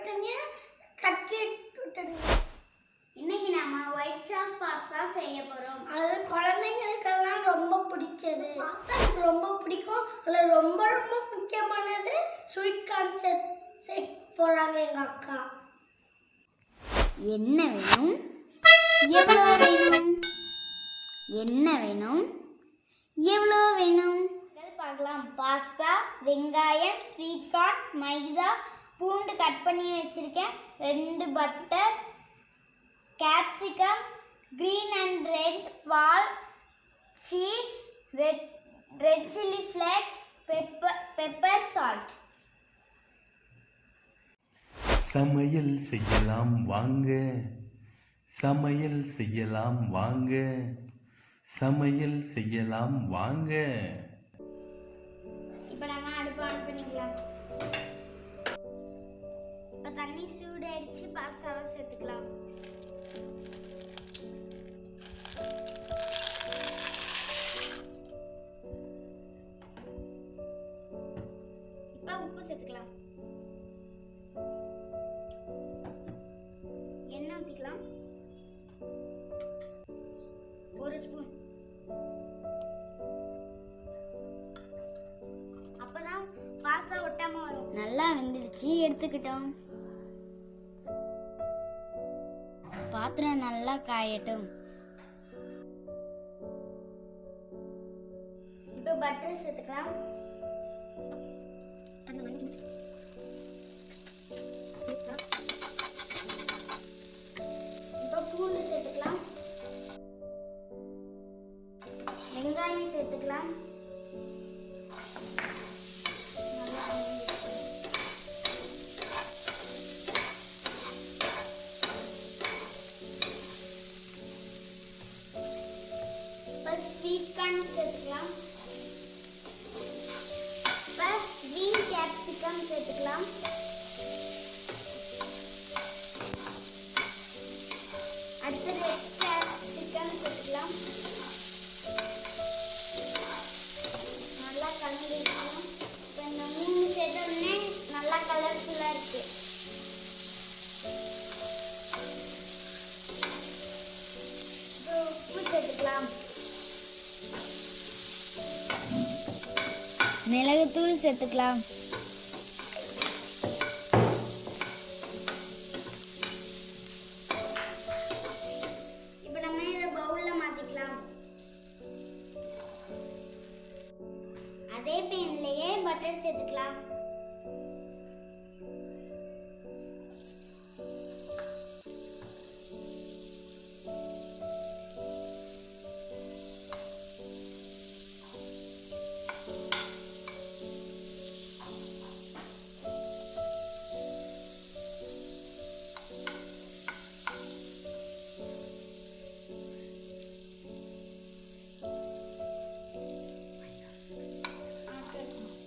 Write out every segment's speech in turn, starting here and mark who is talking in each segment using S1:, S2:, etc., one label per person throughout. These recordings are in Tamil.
S1: விட்டுருங்க, தட்டி விட்டுருங்க.
S2: இன்னைக்கு நம்ம ஒயிட் சாஸ் பாஸ்தா செய்ய போறோம்.
S1: அது குழந்தைங்களுக்கெல்லாம் ரொம்ப பிடிச்சது. பாஸ்தா எனக்கு ரொம்ப பிடிக்கும். அதில் ரொம்ப ரொம்ப முக்கியமானது ஸ்வீட் கார்ன் சேர்க்க போகிறாங்க எங்கள் அக்கா.
S2: என்ன வேணும், எவ்வளோ வேணும், என்ன வேணும், எவ்வளோ வேணும் பார்க்கலாம். பாஸ்தா, வெங்காயம், ஸ்வீட் கார்ன், மைதா, பூண்டு கட் பண்ணி வச்சிருக்கேன், 2 butter, capsicum, green and red, பால், cheese, red chilli flakes, pepper, salt.
S3: சமையல் செய்யலாம் வாங்க, சமையல் செய்யலாம் வாங்க, சமையல் செய்யலாம் வாங்க.
S2: இப்போ நம்ம அடுப்பு ஆன் பண்ணிக்கலாம். இப்போ தண்ணி சூடாயிடுச்சு, பாஸ்தாவை சேர்த்துக்கலாம். இப்போ உப்பு சேர்த்துக்கலாம். எண்ணெய் ஊற்றிக்கலாம், 1 ஸ்பூன். அப்பதான் பாஸ்தா ஒட்டாம வரும். நல்லா வெந்துருச்சு, எடுத்துக்கிட்டோம். பாத்திரம் நல்லா காயட்டும். இப்போ பட்டர் சேர்த்துக்கலாம். இப்போ பூண்டு சேர்த்துக்கலாம். வெங்காயம் சேர்த்துக்கலாம். ஸ்வீட் கார்ன் சேர்த்துக்கலாம். கிரீன் கேப்சிகம் சேர்த்துக்கலாம். அடுத்து ரெட் கேப்சிகம் சேர்த்துக்கலாம். நல்லா கலந்துக்கலாம். இப்போ இந்த 3 சேர்த்தோடனே நல்லா கலர்ஃபுல்லாக இருக்கு. இப்போ உப்பு சேர்த்துக்கலாம். மிளகுத்தூள் சேர்த்துக்கலாம். இப்போ நம்ம இதை பவுல்ல மாத்திக்கலாம். அதே பேன்லயே பட்டர் சேர்த்துக்கலாம்.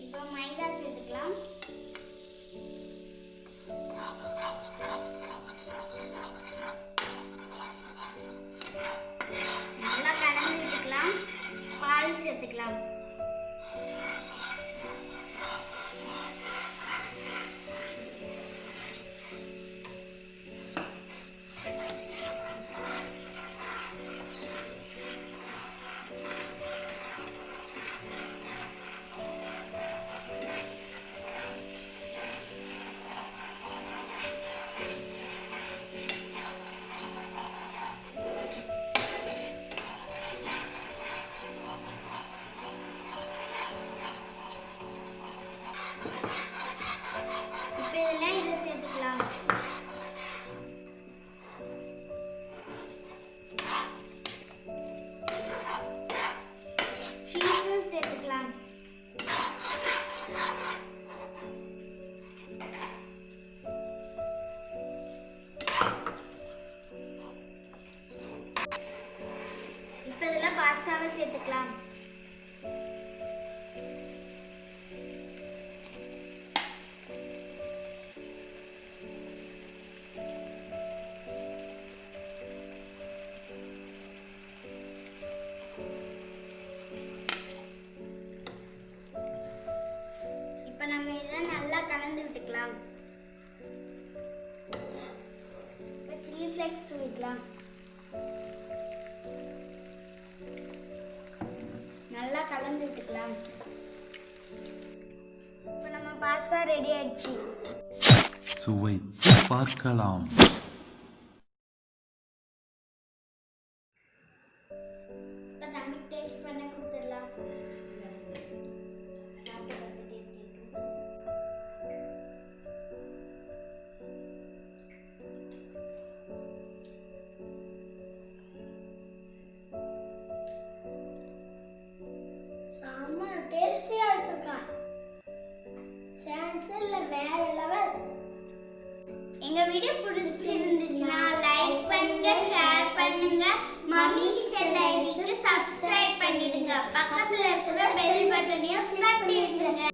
S2: இப்போ மைதா சேர்த்துக்கலாம். நல்லா கலந்து விட்டுக்கலாம். பால் சேர்த்துக்கலாம். இப்போ இதெல்லாம் இதை சேர்த்துக்கலாம். சீஸும் சேர்த்துக்கலாம். இப்போ இதெல்லாம் பாஸ்தாவை சேர்த்துக்கலாம். இப்போ நம்ம இதை நல்லா கலந்து விட்டுக்கலாம். சில்லி ஃப்ளேக்ஸ் தூவிக்கலாம். நல்லா கலந்து விட்டுக்கலாம். இப்போ நம்ம பாஸ்தா ரெடி ஆயிடுச்சு.
S3: சுவைத்து பார்க்கலாம்.
S2: இப்போ தம்பிக்கு டேஸ்ட் பண்ண கொடுத்துடலாம். சாப்பிட்டு பார்த்துட்டு எப்படி இருக்குன்னு சொல்லு.
S1: செம்ம டேஸ்டியா இருக்குக்கா. சான்ஸ் இல்ல, வேற லெவல்.
S2: எங்க வீடியோ பிடிச்சிருந்துச்சுன்னா லைக் பண்ணுங்க, ஷேர் பண்ணுங்க, மம்மி கிச்சன் டைரிக்கு சப்ஸ்கிரைப் பண்ணிடுங்க. பக்கத்துல இருக்கிற பெல் பட்டனையும் கிளிக் பண்ணிடுங்க.